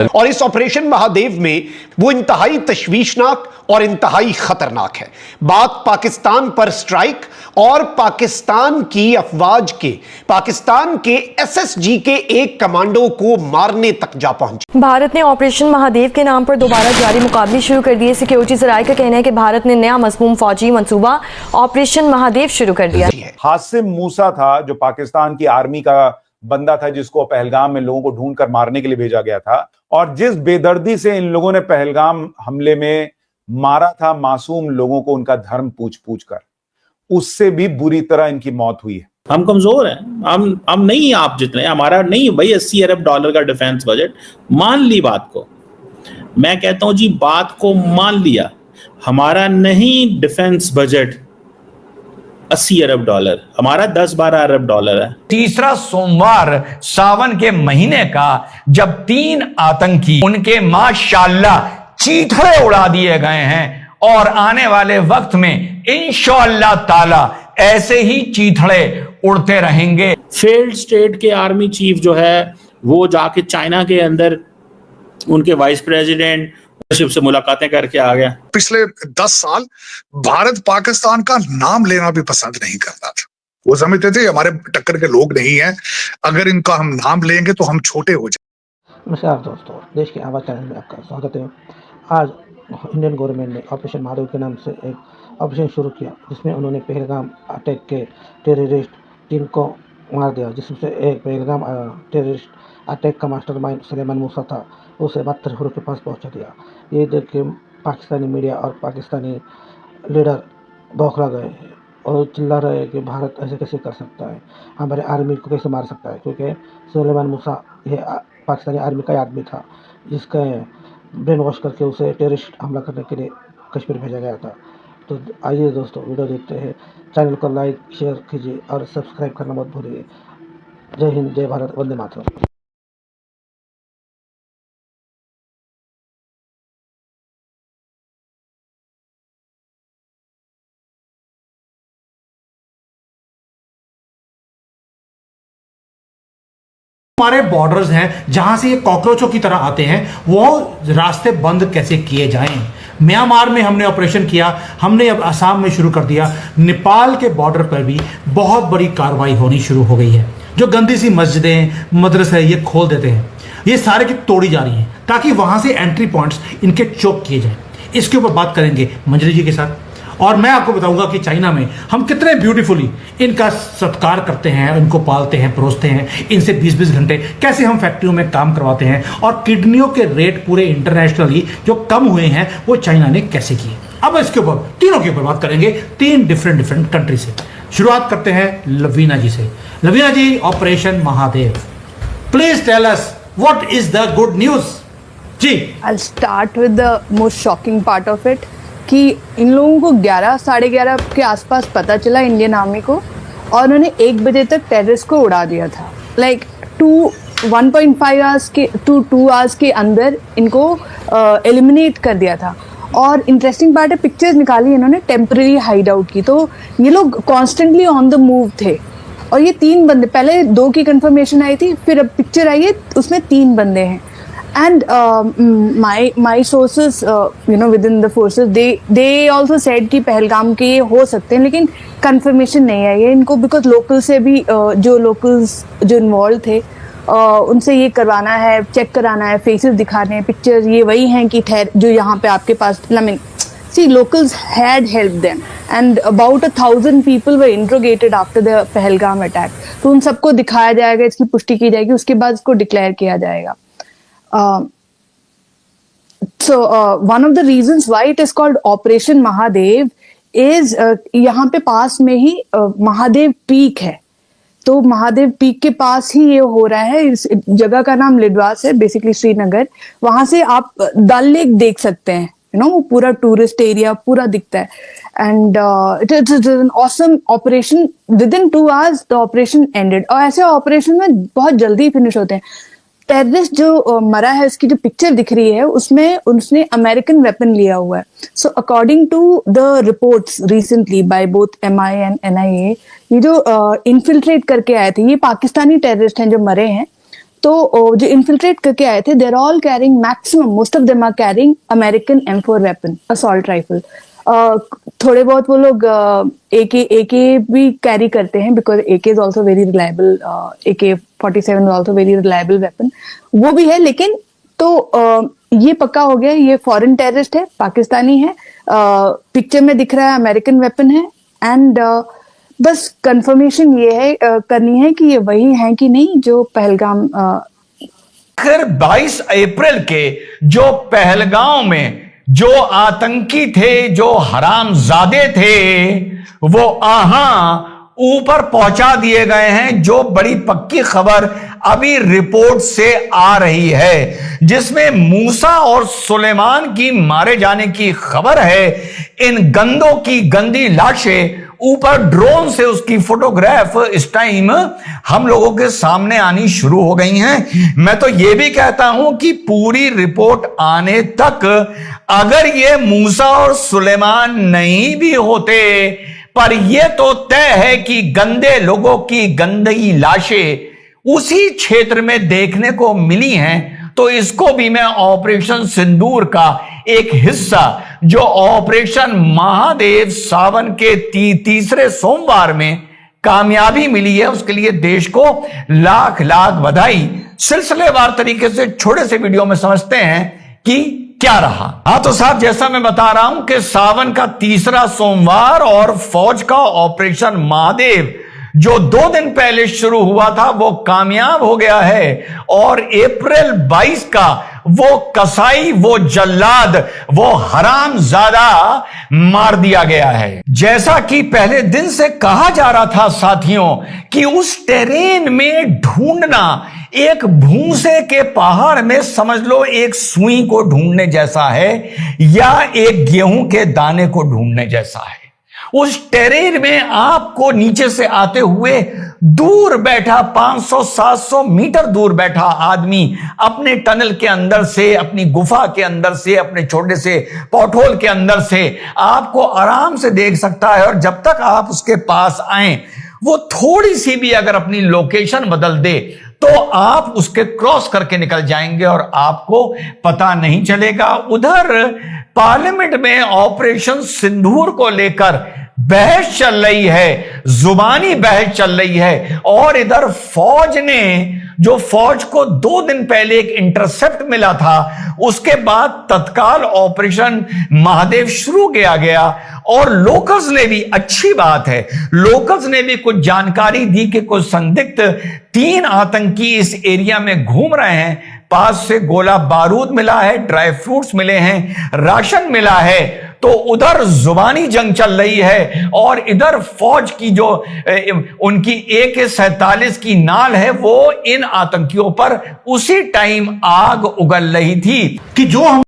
और इस ऑपरेशन महादेव में वो इंतहाई तशवीशनाक और इंतहाई खतरनाक है। बात पाकिस्तान पर स्ट्राइक और पाकिस्तान की अफवाज के, पाकिस्तान के एसएसजी के एक कमांडो को मारने तक जा पहुंची। भारत ने ऑपरेशन महादेव के नाम पर दोबारा जारी मुकाबले शुरू कर दिए। सिक्योरिटी जराये का कहना है कि भारत ने नया मज़मूम फौजी मंसूबा ऑपरेशन महादेव शुरू कर दिया है। हासिम मूसा था जो पाकिस्तान की आर्मी का बंदा था, जिसको पहलगाम में लोगों को ढूंढ कर मारने के लिए भेजा गया था, और जिस बेदर्दी से इन लोगों ने पहलगाम हमले में मारा था मासूम लोगों को उनका धर्म पूछ पूछ कर, उससे भी बुरी तरह इनकी मौत हुई है। हम कमजोर हैं, हम नहीं आप जितने, हमारा नहीं भाई 80 अरब डॉलर का डिफेंस बजट, मान ली बात को, मैं कहता हूं जी बात को मान लिया, हमारा नहीं डिफेंस बजट 80 अरब डॉलर, हमारा 10-12 अरब डॉलर है। तीसरा सोमवार सावन के महीने का जब 3 आतंकी उनके माशाल्लाह चीथड़े उड़ा दिए गए हैं, और आने वाले वक्त में इंशाअल्लाह ताला ऐसे ही चीथड़े उड़ते रहेंगे। फेल्ड स्टेट के आर्मी चीफ जो है वो जाके चाइना के अंदर उनके वाइस प्रेसिडेंट से मुलाकातें करके आ गया। पिछले 10 साल भारत पाकिस्तान का नाम लेना भी पसंद नहीं करता था। वो समझते थे हमारे टक्कर के लोग नहीं हैं, अगर इनका हम नाम लेंगे तो हम छोटे हो जाए। नमस्कार दोस्तों, देश की आवाज़ चैनल में आपका स्वागत है। आज इंडियन गवर्नमेंट ने ऑपरेशन महादेव के नाम से एक ऑपरेशन शुरू किया, जिसमें उन्होंने पहलगाम अटैक के टेररिस्ट 3 को मार दिया, जिसमें से एक पहलगाम टेररिस्ट अटैक का मास्टरमाइंड सुलेमान मूसा था, उसे 72 हुरूफ के पास पहुंचा दिया। ये देख के पाकिस्तानी मीडिया और पाकिस्तानी लीडर बौखला गए और चिल्ला रहे हैं कि भारत ऐसे कैसे कर सकता है, हमारे आर्मी को कैसे मार सकता है, क्योंकि सुलेमान मूसा ये पाकिस्तानी आर्मी का आदमी था जिसका ब्रेन वॉश करके उसे टेररिस्ट हमला करने के लिए कश्मीर भेजा गया था। तो आइए दोस्तों वीडियो देखते हैं, चैनल को लाइक शेयर कीजिए और सब्सक्राइब करना मत भूलिए। जय हिंद, जय भारत, वंदे मातरम। हमारे बॉर्डर्स हैं जहां से ये कॉकरोचों की तरह आते हैं, वो रास्ते बंद कैसे किए जाएं। म्यांमार में हमने ऑपरेशन किया, हमने अब असम में शुरू कर दिया, नेपाल के बॉर्डर पर भी बहुत बड़ी कार्रवाई होनी शुरू हो गई है। जो गंदी सी मस्जिदें मदरसे ये खोल देते हैं, ये सारे की तोड़ी जा रही हैं ताकि वहां से एंट्री पॉइंट्स इनके चोक किए जाएं। इसके ऊपर बात करेंगे मंजरी जी के साथ, और मैं आपको बताऊंगा कि चाइना में हम कितने ब्यूटीफुली इनका सत्कार करते हैं, इनको पालते हैं, परोसते हैं, इनसे 20-20 घंटे कैसे हम फैक्ट्रियों में काम करवाते हैं, और किडनियों के रेट पूरे इंटरनेशनली जो कम हुए हैं वो चाइना ने कैसे किए। अब इसके ऊपर तीनों के ऊपर बात करेंगे, 3 डिफरेंट कंट्री से। शुरुआत करते हैं लवीना जी से। Laveena ji, operation Mahadev, please tell us what is the good news जी। I'll start with the most shocking part of it कि इन लोगों को 11-11:30 के आसपास पता चला इंडियन आर्मी को, और उन्होंने 1 बजे तक टेररिस्ट को उड़ा दिया था। लाइक 1.5 आवर्स के 2 आवर्स के अंदर इनको एलिमिनेट कर दिया था। और इंटरेस्टिंग पार्ट है, पिक्चर्स निकाली इन्होंने टेम्पररी हाइड आउट की, तो ये लोग कॉन्स्टेंटली ऑन द मूव थे। और ये 3 बंदे, पहले 2 की कंफर्मेशन आई थी, फिर अब पिक्चर आई है उसमें 3 बंदे हैं। And my sources, within the forces, they also said कि पहलगाम के ये हो सकते हैं, लेकिन कंफर्मेशन नहीं आई है इनको, बिकॉज लोकल से भी जो लोकल्स जो इन्वॉल्व थे उनसे ये करवाना है, चेक कराना है, फेसेस दिखाने हैं, पिक्चर्स ये वही हैं कि जो यहाँ पे आपके पास, see locals had helped them and about 1,000 people were interrogated after the Pahalgam attack। तो उन सबको दिखाया जाएगा, इसकी पुष्टि की जाएगी, उसके बाद इसको डिक्लेयर किया जाएगा। One of the reasons why it is called Operation Mahadev is यहाँ पे पास में ही महादेव पीक है, तो महादेव पीक के पास ही ये हो रहा है। इस जगह का नाम लिडवास है, बेसिकली श्रीनगर। वहां से आप डल लेक देख सकते हैं, वो पूरा टूरिस्ट एरिया पूरा दिखता है। And it is an awesome operation. With in 2 hours the operation ended. और ऐसे ऑपरेशन में बहुत जल्दी फिनिश होते हैं। टेररिस्ट जो मरा है, उसकी जो पिक्चर दिख रही है उसमें उसने अमेरिकन वेपन लिया हुआ है। So according to the reports recently by both MI and NIA, ये जो इन्फिल्ट्रेट करके आए थे, ये पाकिस्तानी टेररिस्ट हैं जो मरे हैं। तो जो इन्फिल्ट्रेट करके आए थे, there all carrying, maximum most of them are carrying American M4 weapon, assault rifle. थोड़े बहुत वो लोग AK भी कैरी करते हैं, because AK is also very reliable, AK-47 is also very reliable weapon, वो भी है। लेकिन तो ये पक्का हो गया, ये फॉरेन टेररिस्ट है, पाकिस्तानी है, पिक्चर में दिख रहा है अमेरिकन वेपन है। एंड बस कंफर्मेशन ये है करनी है कि ये वही है कि नहीं जो पहलगाम। आखिर 22 अप्रैल के जो पहलगांव में जो आतंकी थे, जो हरामजादे थे, वो ऊपर पहुंचा दिए गए हैं। जो बड़ी पक्की खबर अभी रिपोर्ट से आ रही है, जिसमें मूसा और सुलेमान की मारे जाने की खबर है। इन गंदों की गंदी लाशें ऊपर ड्रोन से उसकी फोटोग्राफ इस टाइम हम लोगों के सामने आनी शुरू हो गई हैं। मैं तो यह भी कहता हूं कि पूरी रिपोर्ट आने तक अगर ये मूसा और सुलेमान नहीं भी होते, पर यह तो तय है कि गंदे लोगों की गंदगी लाशें उसी क्षेत्र में देखने को मिली हैं, तो इसको भी मैं ऑपरेशन सिंदूर का एक हिस्सा, जो ऑपरेशन महादेव सावन के तीसरे सोमवार में कामयाबी मिली है, उसके लिए देश को लाख लाख बधाई। सिलसिलेवार तरीके से छोटे से वीडियो में समझते हैं कि क्या रहा। तो साहब, जैसा मैं बता रहा हूं कि सावन का तीसरा सोमवार और फौज का ऑपरेशन महादेव जो 2 दिन पहले शुरू हुआ था, वो कामयाब हो गया है। और अप्रैल 22 का वो कसाई, वो जल्लाद, वो हरामजादा मार दिया गया है। जैसा कि पहले दिन से कहा जा रहा था साथियों, कि उस टेरेन में ढूंढना एक भूसे के पहाड़ में समझ लो एक सुई को ढूंढने जैसा है, या एक गेहूं के दाने को ढूंढने जैसा है। उस टेरेन में आपको नीचे से आते हुए दूर बैठा 500-700 मीटर दूर बैठा आदमी अपने टनल के अंदर से, अपनी गुफा के अंदर से, अपने छोटे से पॉटहोल के अंदर से आपको आराम से देख सकता है। और जब तक आप उसके पास आए, वो थोड़ी सी भी अगर अपनी लोकेशन बदल दे तो आप उसके क्रॉस करके निकल जाएंगे और आपको पता नहीं चलेगा। उधर पार्लियामेंट में ऑपरेशन सिंदूर को लेकर बहस चल रही है, जुबानी बहस चल रही है। और इधर फौज ने, जो फौज को 2 दिन पहले एक इंटरसेप्ट मिला था, उसके बाद तत्काल ऑपरेशन महादेव शुरू किया गया। और लोकल्स ने भी, अच्छी बात है, लोकल्स ने भी कुछ जानकारी दी कि कुछ संदिग्ध 3 आतंकी इस एरिया में घूम रहे हैं। पास से गोला बारूद मिला है, ड्राई फ्रूट्स मिले हैं, राशन मिला है। तो उधर जुबानी जंग चल रही है और इधर फौज की जो उनकी AK-47 की नाल है, वो इन आतंकियों पर उसी टाइम आग उगल रही थी कि जो हम